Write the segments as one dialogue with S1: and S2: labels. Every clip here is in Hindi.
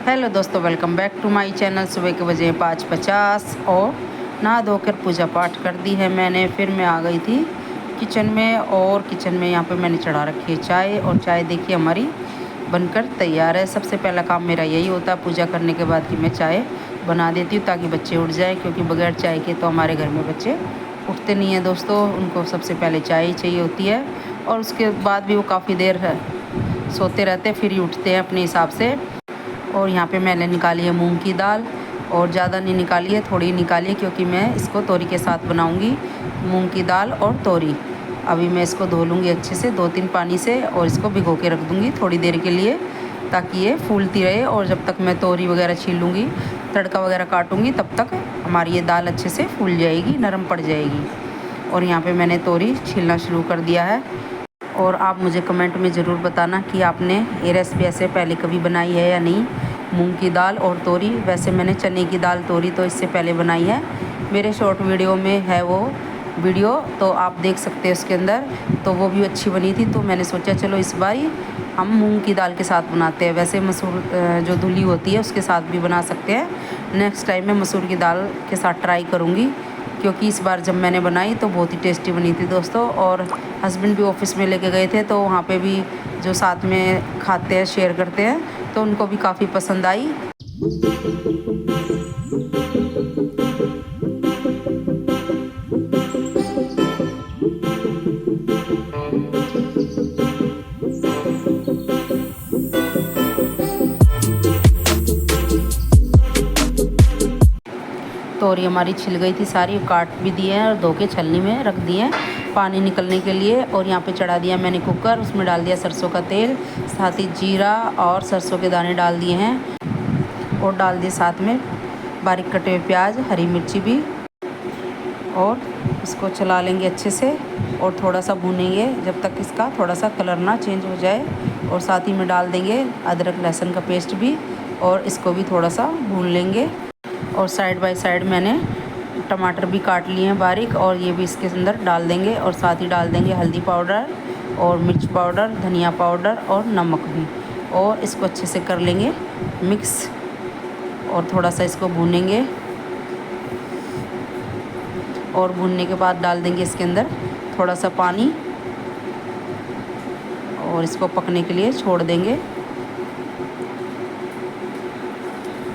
S1: हेलो दोस्तों, welcome back to my channel. सुबह के बजे 5:50 और नहा धोकर पूजा पाठ कर दी है मैंने। फिर मैं आ गई थी किचन में और किचन में यहाँ पे मैंने चढ़ा रखी है चाय। और चाय देखिए हमारी बनकर तैयार है। सबसे पहला काम मेरा यही होता है पूजा करने के बाद कि मैं चाय बना देती हूँ ताकि बच्चे उठ जाए, क्योंकि बगैर चाय के तो हमारे घर में बच्चे उठते नहीं हैं दोस्तों। उनको सबसे पहले चाय ही चाहिए होती है और उसके बाद भी वो काफ़ी देर सोते रहते हैं, फिर ही उठते हैं अपने हिसाब से। और यहाँ पे मैंने निकाली है मूंग की दाल, और ज़्यादा नहीं निकाली है, थोड़ी निकाली है, क्योंकि मैं इसको तोरी के साथ बनाऊँगी। मूंग की दाल और तोरी अभी मैं इसको धो लूँगी अच्छे से 2-3 पानी से, और इसको भिगो के रख दूँगी थोड़ी देर के लिए ताकि ये फूलती रहे। और जब तक मैं तोरी वगैरह छील लूँगी, तड़का वगैरह काटूँगी, तब तक हमारी ये दाल अच्छे से फूल जाएगी, नरम पड़ जाएगी। और यहाँ पे मैंने तोरी छीलना शुरू कर दिया है। और आप मुझे कमेंट में ज़रूर बताना कि आपने ये रेसिपी ऐसे पहले कभी बनाई है या नहीं, मूंग की दाल और तोरी। वैसे मैंने चने की दाल तोरी तो इससे पहले बनाई है, मेरे शॉर्ट वीडियो में है वो वीडियो, तो आप देख सकते हैं उसके अंदर, तो वो भी अच्छी बनी थी। तो मैंने सोचा चलो इस बार हम मूंग की दाल के साथ बनाते हैं। वैसे मसूर जो धुली होती है उसके साथ भी बना सकते हैं। नेक्स्ट टाइम मैं मसूर की दाल के साथ ट्राई करूँगी, क्योंकि इस बार जब मैंने बनाई तो बहुत ही टेस्टी बनी थी दोस्तों। और हस्बैंड भी ऑफिस में लेके गए थे, तो वहाँ पे भी जो साथ में खाते हैं, शेयर करते हैं, तो उनको भी काफ़ी पसंद आई। तोरी हमारी छिल गई थी सारी, काट भी दिए हैं और धो के छलनी में रख दिए हैं पानी निकलने के लिए। और यहाँ पे चढ़ा दिया मैंने कुकर, उसमें डाल दिया सरसों का तेल, साथ ही जीरा और सरसों के दाने डाल दिए हैं, और डाल दिए साथ में बारीक कटे हुए प्याज, हरी मिर्ची भी। और इसको चला लेंगे अच्छे से और थोड़ा सा भूनेंगे जब तक इसका थोड़ा सा कलर ना चेंज हो जाए। और साथ ही में डाल देंगे अदरक लहसुन का पेस्ट भी, और इसको भी थोड़ा सा भून लेंगे। और साइड बाय साइड मैंने टमाटर भी काट लिए हैं बारीक, और ये भी इसके अंदर डाल देंगे। और साथ ही डाल देंगे हल्दी पाउडर और मिर्च पाउडर, धनिया पाउडर और नमक भी। और इसको अच्छे से कर लेंगे मिक्स, और थोड़ा सा इसको भूनेंगे। और भूनने के बाद डाल देंगे इसके अंदर थोड़ा सा पानी, और इसको पकने के लिए छोड़ देंगे।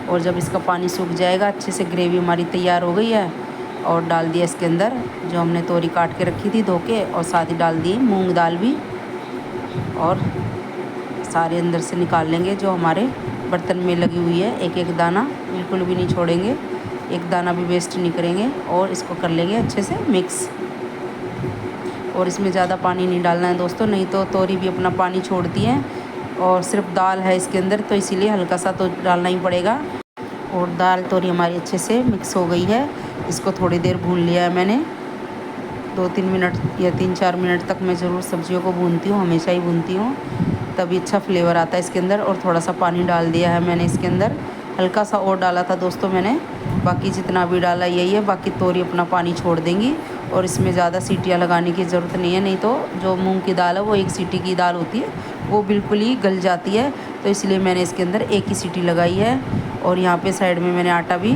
S1: और जब इसका पानी सूख जाएगा, अच्छे से ग्रेवी हमारी तैयार हो गई है। और डाल दिया इसके अंदर जो हमने तोरी काट के रखी थी धो के, और साथ ही डाल दी मूंग दाल भी। और सारे अंदर से निकाल लेंगे जो हमारे बर्तन में लगी हुई है, एक एक दाना बिल्कुल भी नहीं छोड़ेंगे, एक दाना भी वेस्ट नहीं करेंगे। और इसको कर लेंगे अच्छे से मिक्स। और इसमें ज़्यादा पानी नहीं डालना है दोस्तों, नहीं तो तोरी भी अपना पानी छोड़ती है, और सिर्फ दाल है इसके अंदर, तो इसीलिए हल्का सा तो डालना ही पड़ेगा। और दाल तोरी हमारी अच्छे से मिक्स हो गई है। इसको थोड़ी देर भून लिया है मैंने, 2-3 मिनट या 3-4 मिनट तक मैं ज़रूर सब्जियों को भूनती हूँ, हमेशा ही भूनती हूँ, तभी अच्छा फ्लेवर आता है इसके अंदर। और थोड़ा सा पानी डाल दिया है मैंने इसके अंदर, हल्का सा और डाला था दोस्तों मैंने, बाकी जितना भी डाला यही है। बाकी तोरी अपना पानी छोड़ देंगी, और इसमें ज़्यादा सीटियाँ लगाने की ज़रूरत नहीं है, नहीं तो जो मूंग की दाल है वो एक सीटी की दाल होती है, वो बिल्कुल ही गल जाती है। तो इसलिए मैंने इसके अंदर एक ही सीटी लगाई है। और यहाँ पे साइड में मैंने आटा भी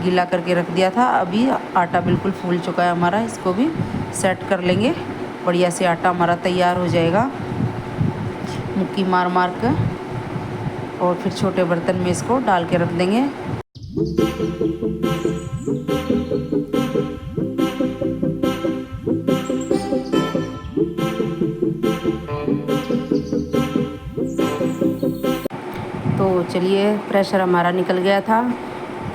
S1: गीला करके रख दिया था, अभी आटा बिल्कुल फूल चुका है हमारा। इसको भी सेट कर लेंगे, बढ़िया से आटा हमारा तैयार हो जाएगा मुक्की मार मार कर। और फिर छोटे बर्तन में इसको डाल के रख देंगे। तो चलिए, प्रेशर हमारा निकल गया था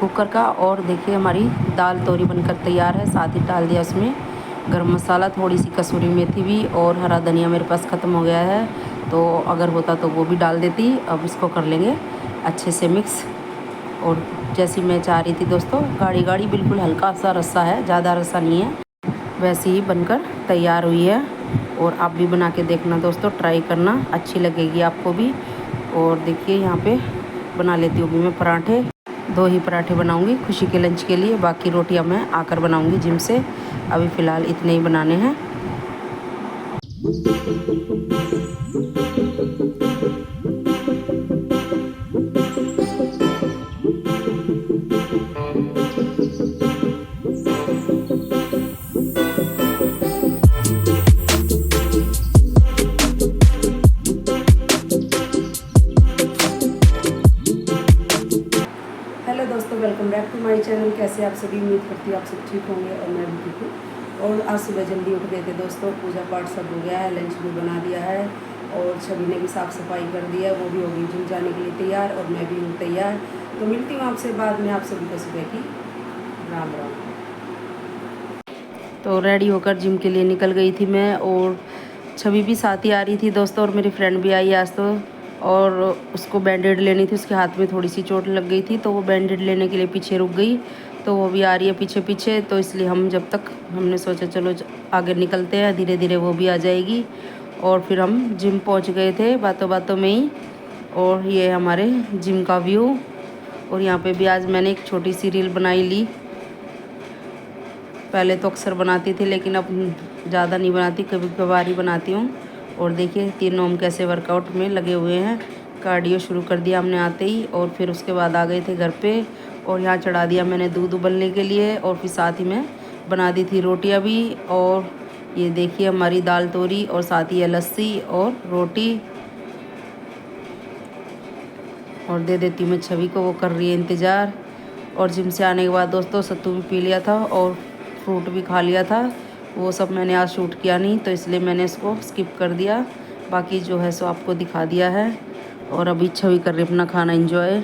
S1: कुकर का, और देखिए हमारी दाल तोरी बनकर तैयार है। साथ ही डाल दिया उसमें गरम मसाला, थोड़ी सी कसूरी मेथी भी, और हरा धनिया मेरे पास ख़त्म हो गया है, तो अगर होता तो वो भी डाल देती। अब इसको कर लेंगे अच्छे से मिक्स। और जैसी मैं चाह रही थी दोस्तों, गाढ़ी गाढ़ी बिल्कुल हल्का सा रस्सा है, ज़्यादा रस्सा नहीं है, वैसे ही बनकर तैयार हुई है। और आप भी बना के देखना दोस्तों, ट्राई करना, अच्छी लगेगी आपको भी। और देखिए यहाँ पे बना लेती हूँ भी मैं पराठे, 2 ही पराठे बनाऊँगी खुशी के लंच के लिए, बाकी रोटियाँ मैं आकर बनाऊँगी जिम से। अभी फ़िलहाल इतने ही बनाने हैं। से आप सभी, उम्मीद करती हूँ आप सब ठीक होंगे और मैं भी ठीक हूँ। और आज सुबह जल्दी उठ गए थे दोस्तों, पूजा पाठ सब हो गया है, लंच भी बना दिया है और छवि ने भी साफ़ सफाई कर दी है, वो भी होगी जिम जाने के लिए तैयार और मैं भी हूँ तैयार। तो मिलती हूँ आपसे बाद में, आप सभी को सुबह की राम राम। तो रेडी होकर जिम के लिए निकल गई थी मैं, और छवि भी साथ ही आ रही थी दोस्तों, और मेरी फ्रेंड भी आई आज तो, और उसको बैंडेड लेनी थी, उसके हाथ में थोड़ी सी चोट लग गई थी तो वो बैंडेड लेने के लिए पीछे रुक गई। तो वो भी आ रही है पीछे पीछे, तो इसलिए हम जब तक हमने सोचा चलो आगे निकलते हैं, धीरे धीरे वो भी आ जाएगी। और फिर हम जिम पहुंच गए थे बातों बातों में ही। और ये हमारे जिम का व्यू, और यहाँ पे भी आज मैंने एक छोटी सी रील बनाई ली। पहले तो अक्सर बनाती थी लेकिन अब ज़्यादा नहीं बनाती, कभी कभार ही बनाती हूँ। और देखिए तीनों हम कैसे वर्कआउट में लगे हुए हैं। कार्डियो शुरू कर दिया हमने आते ही, और फिर उसके बाद आ गए थे घर पे, और यहाँ चढ़ा दिया मैंने दूध उबलने के लिए, और फिर साथ ही में बना दी थी रोटियाँ भी। और ये देखिए हमारी दाल तोरी, और साथ ही है लस्सी और रोटी। और दे देती हूँ मैं छवि को, वो कर रही है इंतज़ार। और जिम से आने के बाद दोस्तों सत्तू भी पी लिया था और फ्रूट भी खा लिया था। वो सब मैंने आज शूट किया नहीं, तो इसलिए मैंने इसको स्किप कर दिया, बाकी जो है सो आपको दिखा दिया है। और अभी छवि कर रही अपना खाना एंजॉय।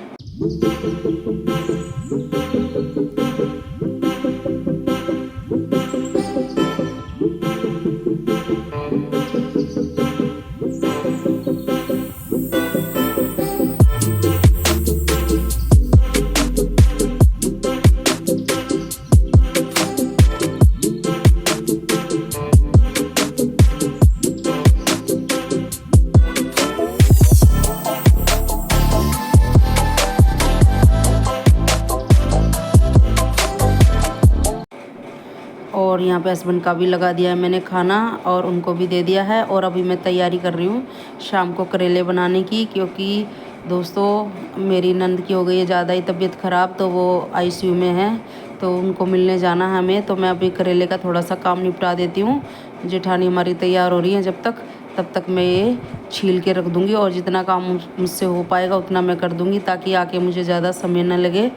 S1: और यहाँ पे हस्बैंड का भी लगा दिया है मैंने खाना, और उनको भी दे दिया है। और अभी मैं तैयारी कर रही हूँ शाम को करेले बनाने की, क्योंकि दोस्तों मेरी नंद की हो गई है ज़्यादा ही तबीयत ख़राब, तो वो आईसीयू में है, तो उनको मिलने जाना है हमें। तो मैं अभी करेले का थोड़ा सा काम निपटा देती हूँ। जेठानी हमारी तैयार हो रही है, तब तक मैं ये छील के रख दूँगी, और जितना काम मुझसे हो पाएगा उतना मैं कर दूँगी, ताकि आके मुझे ज़्यादा समय न लगे।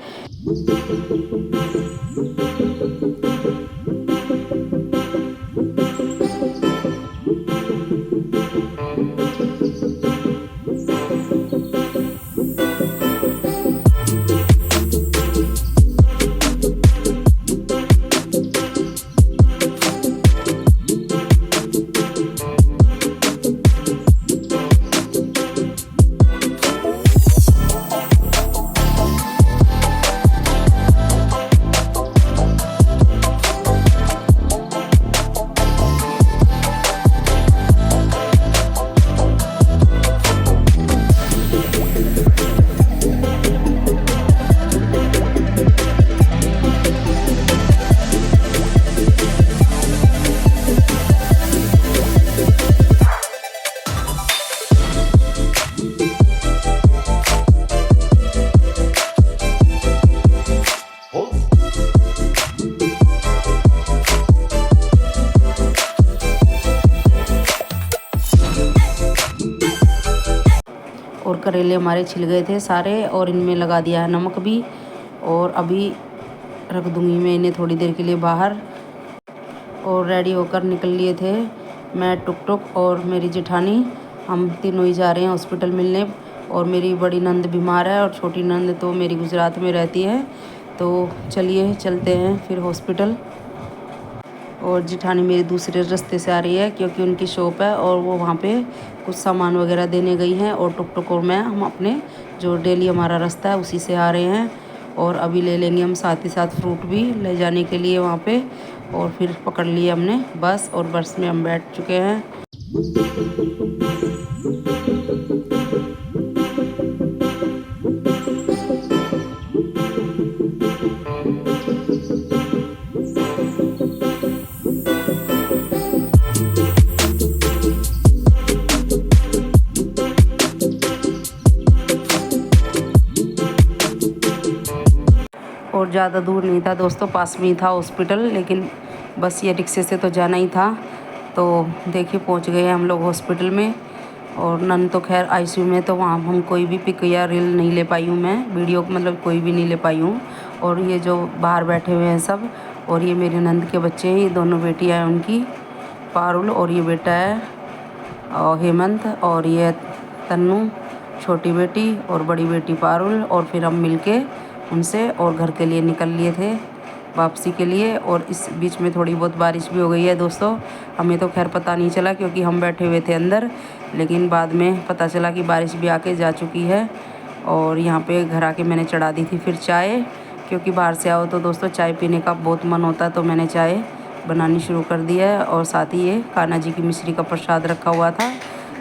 S1: और करेले हमारे छिल गए थे सारे, और इनमें लगा दिया है नमक भी। और अभी रख दूँगी मैं इन्हें थोड़ी देर के लिए बाहर। और रेडी होकर निकल लिए थे मैं, टुक टुक और मेरी जेठानी, हम तीनों ही जा रहे हैं हॉस्पिटल मिलने। और मेरी बड़ी नंद बीमार है, और छोटी नंद तो मेरी गुजरात में रहती है। तो चलिए चलते हैं फिर हॉस्पिटल। और जेठानी मेरी दूसरे रास्ते से आ रही है, क्योंकि उनकी शॉप है और वो वहाँ पे कुछ सामान वगैरह देने गई हैं। और टुक टुक और मैं, हम अपने जो डेली हमारा रास्ता है उसी से आ रहे हैं। और अभी ले लेंगे हम साथ ही साथ फ्रूट भी ले जाने के लिए वहाँ पे। और फिर पकड़ लिए हमने बस, और बस में हम बैठ चुके हैं। और ज़्यादा दूर नहीं था दोस्तों, पास में ही था हॉस्पिटल, लेकिन बस ये रिक्शे से तो जाना ही था। तो देखिए पहुंच गए हम लोग हॉस्पिटल में। और नन तो खैर आईसीयू में, तो वहाँ हम कोई भी पिक या रील नहीं ले पाई हूँ मैं, वीडियो मतलब कोई भी नहीं ले पाई हूँ। और ये जो बाहर बैठे हुए हैं सब, और ये मेरे नंद के बच्चे हैं, ये दोनों बेटियाँ हैं उनकी, पारुल और ये बेटा है और हेमंत, और ये तन्नू छोटी बेटी और बड़ी बेटी पारुल। और फिर हम मिलके उनसे और घर के लिए निकल लिए थे वापसी के लिए। और इस बीच में थोड़ी बहुत बारिश भी हो गई है दोस्तों। हमें तो खैर पता नहीं चला क्योंकि हम बैठे हुए थे अंदर, लेकिन बाद में पता चला कि बारिश भी आके जा चुकी है। और यहाँ पे घर आके मैंने चढ़ा दी थी फिर चाय, क्योंकि बाहर से आओ तो दोस्तों चाय पीने का बहुत मन होता है, तो मैंने चाय बनानी शुरू कर दी है। और साथ ही ये कान्हा जी की मिश्री का प्रसाद रखा हुआ था,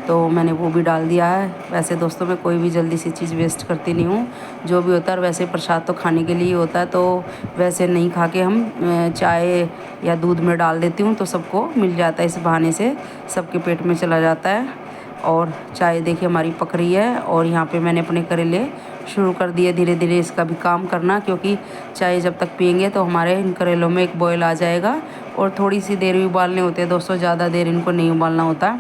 S1: तो मैंने वो भी डाल दिया है। वैसे दोस्तों मैं कोई भी जल्दी सी चीज़ वेस्ट करती नहीं हूँ, जो भी होता है। वैसे प्रसाद तो खाने के लिए होता है, तो वैसे नहीं खा के हम चाय या दूध में डाल देती हूँ, तो सबको मिल जाता है, इस बहाने से सबके पेट में चला जाता है। और चाय देखिए हमारी पक रही है। और यहाँ पे मैंने अपने करेले शुरू कर दिए धीरे धीरे इसका भी काम करना, क्योंकि चाय जब तक पियेंगे तो हमारे इन करेलों में एक बॉयल आ जाएगा। और थोड़ी सी देर भी उबालने होते हैं दोस्तों, ज़्यादा देर इनको नहीं उबालना होता,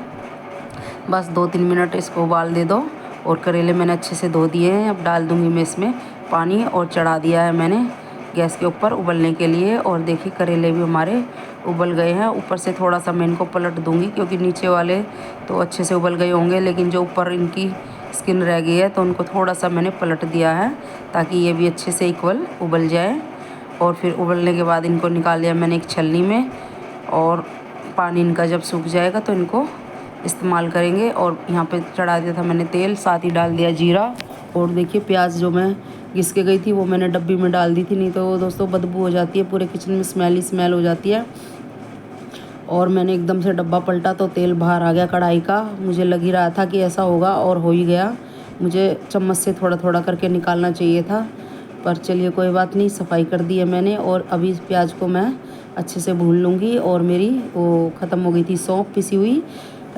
S1: बस 2-3 मिनट इसको उबाल दे दो। और करेले मैंने अच्छे से धो दिए हैं, अब डाल दूँगी मैं इसमें पानी, और चढ़ा दिया है मैंने गैस के ऊपर उबलने के लिए। और देखिए करेले भी हमारे उबल गए हैं। ऊपर से थोड़ा सा मैं इनको पलट दूँगी, क्योंकि नीचे वाले तो अच्छे से उबल गए होंगे, लेकिन जो ऊपर इनकी स्किन रह गई है तो उनको थोड़ा सा मैंने पलट दिया है, ताकि ये भी अच्छे से इक्वल उबल जाए। और फिर उबलने के बाद इनको निकाल लिया मैंने एक छलनी में, और पानी इनका जब सूख जाएगा तो इनको इस्तेमाल करेंगे। और यहाँ पे चढ़ा दिया था मैंने तेल, साथ ही डाल दिया जीरा। और देखिए प्याज जो मैं घिस के गई थी वो मैंने डब्बी में डाल दी थी, नहीं तो दोस्तों बदबू हो जाती है, पूरे किचन में स्मेल ही स्मेल हो जाती है। और मैंने एकदम से डब्बा पलटा तो तेल बाहर आ गया कढ़ाई का। मुझे लग ही रहा था कि ऐसा होगा, और हो ही गया। मुझे चम्मच से थोड़ा थोड़ा करके निकालना चाहिए था, पर चलिए कोई बात नहीं, सफाई कर दी है मैंने। और अभी इस प्याज को मैं अच्छे से भून लूँगी। और मेरी वो ख़त्म हो गई थी सौंफ पिसी हुई,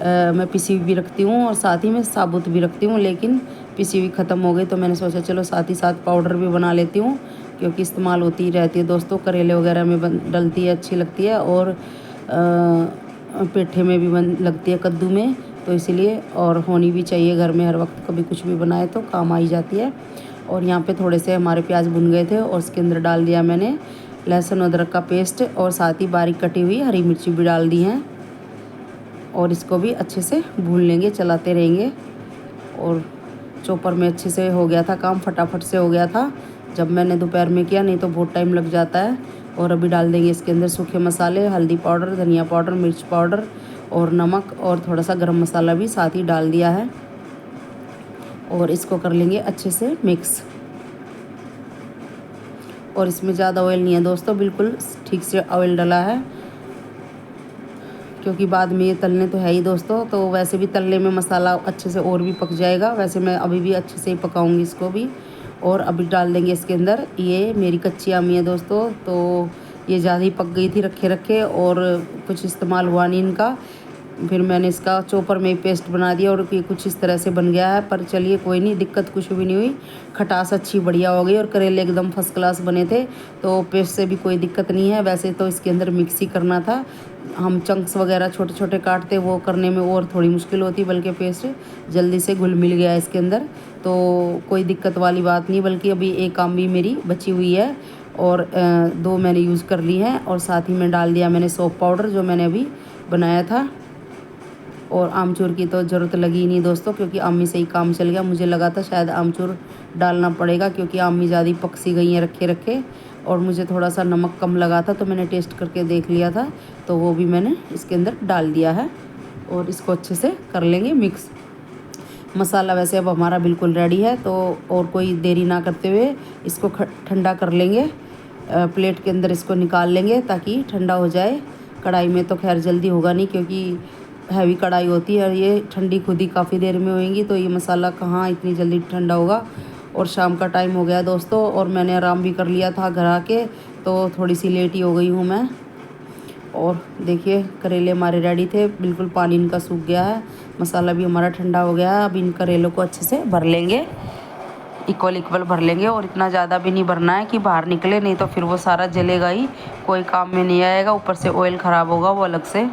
S1: मैं पिसी हुई भी रखती हूँ और साथ ही में साबुत भी रखती हूँ, लेकिन पिसी हुई ख़त्म हो गई तो मैंने सोचा चलो साथ ही साथ पाउडर भी बना लेती हूँ, क्योंकि इस्तेमाल होती ही रहती है दोस्तों, करेले वगैरह में डलती है, अच्छी लगती है। और पेठे में भी लगती है, कद्दू में, तो इसीलिए और होनी भी चाहिए घर में, हर वक्त कभी कुछ भी बनाए तो काम आई जाती है। और यहाँ पे थोड़े से हमारे प्याज भुन गए थे, और इसके अंदर डाल दिया मैंने लहसुन अदरक का पेस्ट, और साथ ही बारीक कटी हुई हरी मिर्ची भी डाल दी हैं। और इसको भी अच्छे से भून लेंगे, चलाते रहेंगे। और चॉपर में अच्छे से हो गया था काम, फटाफट से हो गया था जब मैंने दोपहर में किया, नहीं तो बहुत टाइम लग जाता है। और अभी डाल देंगे इसके अंदर सूखे मसाले, हल्दी पाउडर, धनिया पाउडर, मिर्च पाउडर और नमक, और थोड़ा सा गरम मसाला भी साथ ही डाल दिया है। और इसको कर लेंगे अच्छे से मिक्स। और इसमें ज़्यादा ऑयल नहीं है दोस्तों, बिल्कुल ठीक से ऑयल डला है, क्योंकि बाद में ये तलने तो है ही दोस्तों, तो वैसे भी तलने में मसाला अच्छे से और भी पक जाएगा। वैसे मैं अभी भी अच्छे से ही पकाऊंगी इसको भी। और अभी डाल देंगे इसके अंदर, ये मेरी कच्ची आमी है दोस्तों, तो ये ज़्यादा ही पक गई थी रखे रखे, और कुछ इस्तेमाल हुआ नहीं इनका। फिर मैंने इसका चॉपर में ही पेस्ट बना दिया, और ये कुछ इस तरह से बन गया है। पर चलिए कोई नहीं, दिक्कत कुछ भी नहीं हुई, खटास अच्छी बढ़िया हो गई, और करेले एकदम फर्स्ट क्लास बने थे, तो पेस्ट से भी कोई दिक्कत नहीं है। वैसे तो इसके अंदर मिक्स ही करना था, हम चंक्स वगैरह छोटे छोटे काटते, वो करने में और थोड़ी मुश्किल होती, बल्कि पेस्ट जल्दी से घुल मिल गया इसके अंदर, तो कोई दिक्कत वाली बात नहीं। बल्कि अभी एक आम भी मेरी बची हुई है, और 2 मैंने यूज़ कर ली हैं। और साथ ही में डाल दिया मैंने सौंफ पाउडर जो मैंने अभी बनाया था। और आमचूर की तो ज़रूरत लगी नहीं दोस्तों, क्योंकि आमी से ही काम चल गया। मुझे लगा था शायद आमचूर डालना पड़ेगा, क्योंकि आमी ज़्यादा पक सी गई हैं रखे रखे, और मुझे थोड़ा सा नमक कम लगा था, तो मैंने टेस्ट करके देख लिया था, तो वो भी मैंने इसके अंदर डाल दिया है। और इसको अच्छे से कर लेंगे मिक्स। मसाला वैसे अब हमारा बिल्कुल रेडी है, तो और कोई देरी ना करते हुए इसको ठंडा कर लेंगे। प्लेट के अंदर इसको निकाल लेंगे ताकि ठंडा हो जाए। कढ़ाई में तो खैर जल्दी होगा नहीं, क्योंकि हैवी कढ़ाई होती है, और ये ठंडी खुद ही काफ़ी देर में होएंगी, तो ये मसाला कहाँ इतनी जल्दी ठंडा होगा। और शाम का टाइम हो गया दोस्तों, और मैंने आराम भी कर लिया था घर आके, तो थोड़ी सी लेट ही हो गई हूँ मैं। और देखिए करेले हमारे रेडी थे, बिल्कुल पानी इनका सूख गया है, मसाला भी हमारा ठंडा हो गया है। अब इन करेलों को अच्छे से भर लेंगे, इक्वल भर लेंगे, और इतना ज़्यादा भी नहीं भरना है कि बाहर निकले, नहीं तो फिर वो सारा जलेगा ही, कोई काम में नहीं आएगा, ऊपर से ऑयल ख़राब होगा वो अलग से।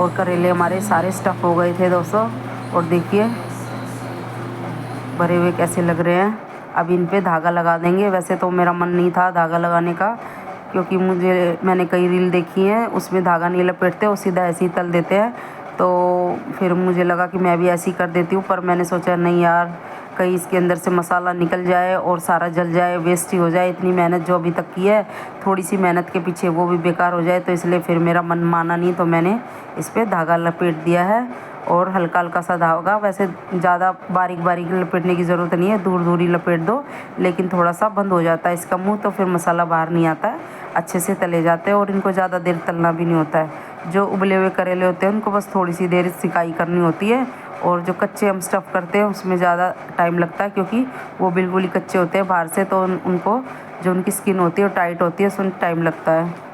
S1: और करेले हमारे सारे स्टफ़ हो गए थे दोस्तों। और देखिए भरे हुए कैसे लग रहे हैं। अब इन पे धागा लगा देंगे। वैसे तो मेरा मन नहीं था धागा लगाने का, क्योंकि मैंने कई रील देखी हैं उसमें धागा नहीं लपेटते और सीधा ऐसे ही तल देते हैं। तो फिर मुझे लगा कि मैं भी ऐसे ही कर देती हूँ, पर मैंने सोचा नहीं यार, कहीं इसके अंदर से मसाला निकल जाए और सारा जल जाए, वेस्ट ही हो जाए। इतनी मेहनत जो अभी तक की है, थोड़ी सी मेहनत के पीछे वो भी बेकार हो जाए। तो इसलिए फिर मेरा मन माना नहीं, तो मैंने इस पर धागा लपेट दिया है। और हल्का हल्का सा धागा, वैसे ज़्यादा बारीक बारीक लपेटने की ज़रूरत नहीं है, दूर दूर ही लपेट दो। लेकिन थोड़ा सा बंद हो जाता है इसका मुंह, तो फिर मसाला बाहर नहीं आता है, अच्छे से तले जाते हैं। और इनको ज़्यादा देर तलना भी नहीं होता है। जो उबले हुए करेले होते हैं उनको बस थोड़ी सी देर सिकाई करनी होती है। और जो कच्चे हम स्टफ़ करते हैं उसमें ज़्यादा टाइम लगता है, क्योंकि वो बिल्कुल ही कच्चे होते हैं बाहर से। तो उनको जो उनकी स्किन होती है वो टाइट होती है, उसमें टाइम लगता है।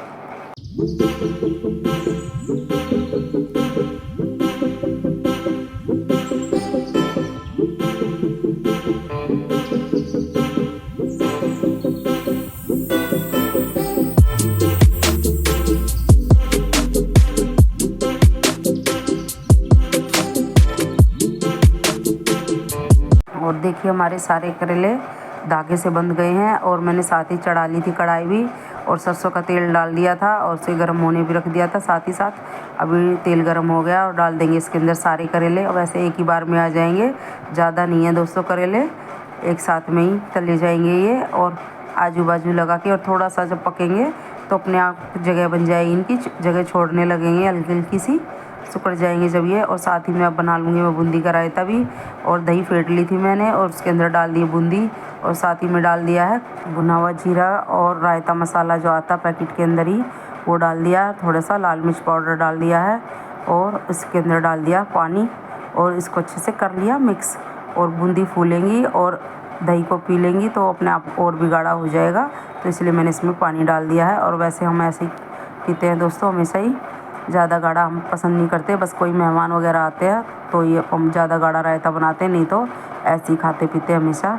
S1: और देखिए हमारे सारे करेले धागे से बंध गए हैं। और मैंने साथ ही चढ़ा ली थी कढ़ाई भी, और सरसों का तेल डाल दिया था और उसे गर्म होने भी रख दिया था साथ ही साथ। अभी तेल गर्म हो गया और डाल देंगे इसके अंदर सारे करेले। और वैसे एक ही बार में आ जाएंगे, ज़्यादा नहीं है दोस्तों, करेले एक साथ में ही तले जाएंगे ये। और आजू बाजू लगा के, और थोड़ा सा जब पकेंगे तो अपने आप जगह बन जाएगी, इनकी जगह छोड़ने लगेंगे हल्की हल्की सी, सिकुड़ जाएंगे जब ये। और साथ ही मैं अब बना लूँगी मैं बूंदी का रायता भी। और दही फेंट ली थी मैंने और उसके अंदर डाल दी बूंदी, और साथ ही में डाल दिया है भुना हुआ जीरा और रायता मसाला जो आता पैकेट के अंदर ही, वो डाल दिया। थोड़ा सा लाल मिर्च पाउडर डाल दिया है और इसके अंदर डाल दिया पानी, और इसको अच्छे से कर लिया मिक्स। और बूंदी फूलेंगी और दही को पी लेंगी तो अपने आप और भी गाढ़ा हो जाएगा, तो इसलिए मैंने इसमें पानी डाल दिया है। और वैसे हम ऐसे ही पीते हैं दोस्तों हमेशा ही, ज़्यादा गाढ़ा हम पसंद नहीं करते। बस कोई मेहमान वगैरह आते हैं तो ये हम ज़्यादा गाढ़ा रायता बनाते हैं, नहीं तो ऐसे ही खाते पीते हमेशा।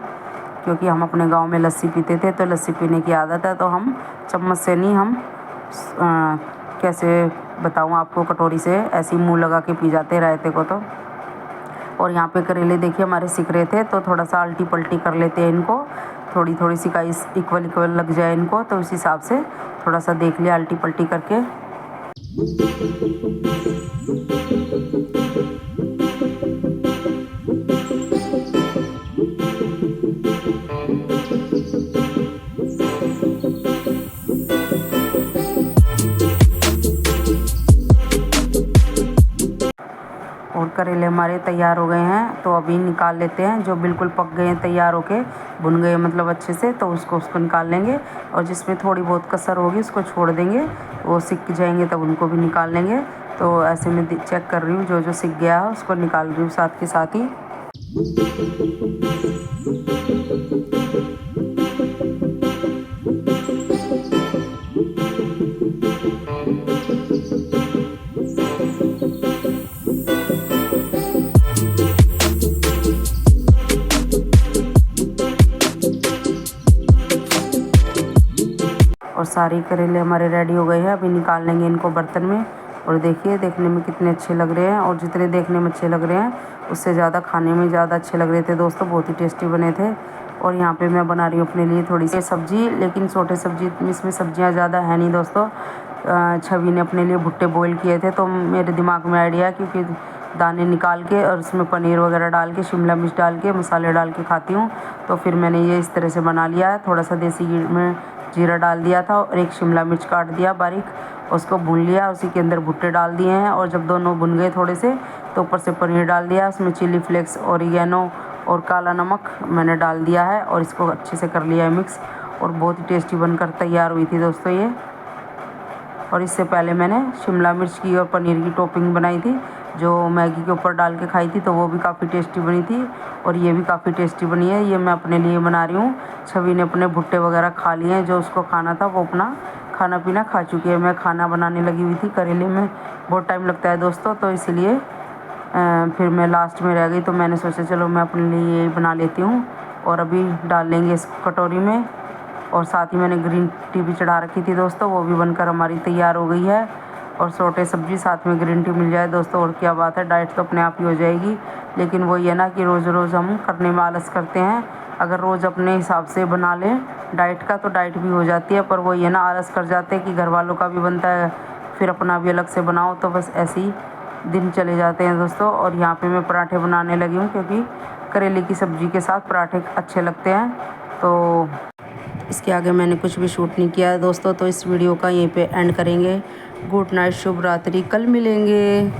S1: क्योंकि हम अपने गांव में लस्सी पीते थे, तो लस्सी पीने की आदत है, तो हम चम्मच से नहीं, हम कैसे बताऊं आपको, कटोरी से ऐसे ही मुँह लगा के पी जाते हैं रायते को। तो और यहाँ पे करेले देखिए हमारे सिक रहे थे, तो थोड़ा सा अल्टी पल्टी कर लेते हैं इनको, थोड़ी थोड़ी सिकाई इक्वल इक्वल लग जाए इनको, तो उस हिसाब से थोड़ा सा देख लिया अल्टी पल्टी करके। और करेले हमारे तैयार हो गए हैं, तो अभी निकाल लेते हैं। जो बिल्कुल पक गए हैं तैयार होके, भुन गए मतलब अच्छे से, तो उसको निकाल लेंगे। और जिसमें थोड़ी बहुत कसर होगी उसको छोड़ देंगे, वो सिक जाएंगे तब उनको भी निकाल लेंगे। तो ऐसे मैं चेक कर रही हूँ, जो जो सिक गया है उसको निकाल रही हूँ साथ के साथ ही। और सारे करेले हमारे रेडी हो गए हैं, अभी निकाल लेंगे इनको बर्तन में। और देखिए देखने में कितने अच्छे लग रहे हैं, और जितने देखने में अच्छे लग रहे हैं उससे ज़्यादा खाने में ज़्यादा अच्छे लग रहे थे दोस्तों, बहुत ही टेस्टी बने थे। और यहाँ पे मैं बना रही हूँ अपने लिए थोड़ी सी सब्ज़ी, लेकिन छोटे सब्जी इसमें सब्जियाँ ज़्यादा है नहीं दोस्तों। छवि ने अपने लिए भुट्टे बॉईल किए थे, तो मेरे दिमाग में आइडिया, क्योंकि दाने निकाल के और उसमें पनीर वगैरह डाल के, शिमला मिर्च डाल के, मसाले डाल के खाती हूँ, तो फिर मैंने ये इस तरह से बना लिया है। थोड़ा सा देसी घी में जीरा डाल दिया था और एक शिमला मिर्च काट दिया बारीक, उसको भून लिया, उसी के अंदर भुट्टे डाल दिए हैं। और जब दोनों भुन गए थोड़े से, तो ऊपर से पनीर डाल दिया, उसमें चिली फ्लेक्स, ऑरिगेनो और काला नमक मैंने डाल दिया है, और इसको अच्छे से कर लिया है मिक्स। और बहुत ही टेस्टी बनकर तैयार हुई थी दोस्तों ये। और इससे पहले मैंने शिमला मिर्च की और पनीर की टॉपिंग बनाई थी, जो मैगी के ऊपर डाल के खाई थी, तो वो भी काफ़ी टेस्टी बनी थी। और ये भी काफ़ी टेस्टी बनी है, ये मैं अपने लिए बना रही हूँ। छवि ने अपने भुट्टे वगैरह खा लिए हैं, जो उसको खाना था वो अपना खाना पीना खा चुकी है। मैं खाना बनाने लगी हुई थी, करेले में बहुत टाइम लगता है दोस्तों, तो इसलिए फिर मैं लास्ट में रह गई, तो मैंने सोचा चलो मैं अपने लिए यही बना लेती हूँ। और अभी डाल लेंगे इस कटोरी में। और साथ ही मैंने ग्रीन टी भी चढ़ा रखी थी दोस्तों, वो भी बनकर हमारी तैयार हो गई है। और छोटे सब्जी साथ में ग्रीन टी मिल जाए दोस्तों, और क्या बात है, डाइट तो अपने आप ही हो जाएगी। लेकिन वही है ना कि रोज़ रोज़ हम करने में आलस करते हैं। अगर रोज़ अपने हिसाब से बना लें डाइट का तो डाइट भी हो जाती है, पर वही है ना, आलस कर जाते हैं कि घर वालों का भी बनता है, फिर अपना भी अलग से बनाओ, तो बस ऐसे ही दिन चले जाते हैं दोस्तों। और यहाँ पे मैं पराठे बनाने लगी हूँ, क्योंकि करेले की सब्ज़ी के साथ पराठे अच्छे लगते हैं। तो इसके आगे मैंने कुछ भी शूट नहीं किया है दोस्तों, तो इस वीडियो का यहीं पे एंड करेंगे। गुड नाइट, शुभ रात्रि, कल मिलेंगे।